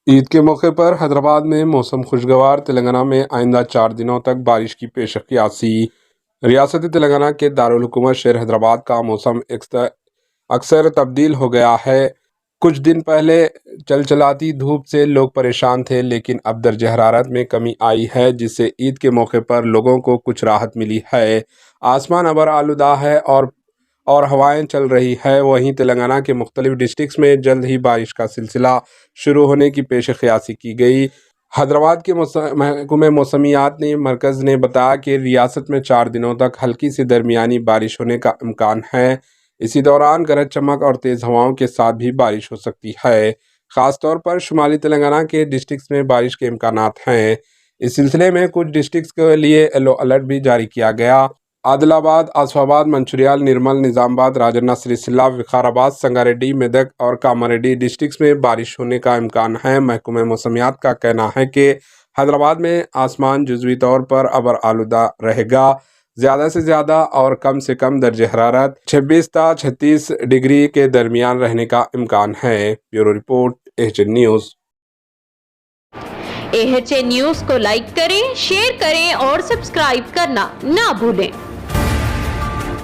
عید کے موقع پر حیدرآباد میں موسم خوشگوار، تلنگانہ میں آئندہ 4 دنوں تک بارش کی پیشقیاسی۔ ریاست تلنگانہ کے دارالحکومت شہر حیدرآباد کا موسم اکثر تبدیل ہو گیا ہے۔ کچھ دن پہلے چلچلاتی دھوپ سے لوگ پریشان تھے، لیکن اب درجہ حرارت میں کمی آئی ہے، جس سے عید کے موقع پر لوگوں کو کچھ راحت ملی ہے۔ آسمان ابر آلودہ ہے اور ہوائیں چل رہی ہے۔ وہیں تلنگانہ کے مختلف ڈسٹرکٹس میں جلد ہی بارش کا سلسلہ شروع ہونے کی پیش قیاسی کی گئی۔ حیدرآباد کے محکمہ موسمیات مرکز نے بتایا کہ ریاست میں 4 دنوں تک ہلکی سے درمیانی بارش ہونے کا امکان ہے۔ اسی دوران گرج چمک اور تیز ہواؤں کے ساتھ بھی بارش ہو سکتی ہے۔ خاص طور پر شمالی تلنگانہ کے ڈسٹرکٹس میں بارش کے امکانات ہیں۔ اس سلسلے میں کچھ ڈسٹرکٹس کے لیے یلو الرٹ بھی جاری کیا گیا۔ عادل آباد، آصف آباد، منچریال، نرمل، نظام آباد، راجنا سریسیلا، وقار آباد، سنگاریڈی، میدک اور کاماریڈی ڈسٹرکٹس میں بارش ہونے کا امکان ہے۔ محکمہ موسمیات کا کہنا ہے کہ حیدرآباد میں آسمان جزوی طور پر ابر آلودہ رہے گا۔ زیادہ سے زیادہ اور کم سے کم درجہ حرارت 26 تا 36 ڈگری کے درمیان رہنے کا امکان ہے۔ Bureau report, AHN news. AHN news کو لائک کریں، شیئر کریں اور سبسکرائب کرنا نہ بھولیں۔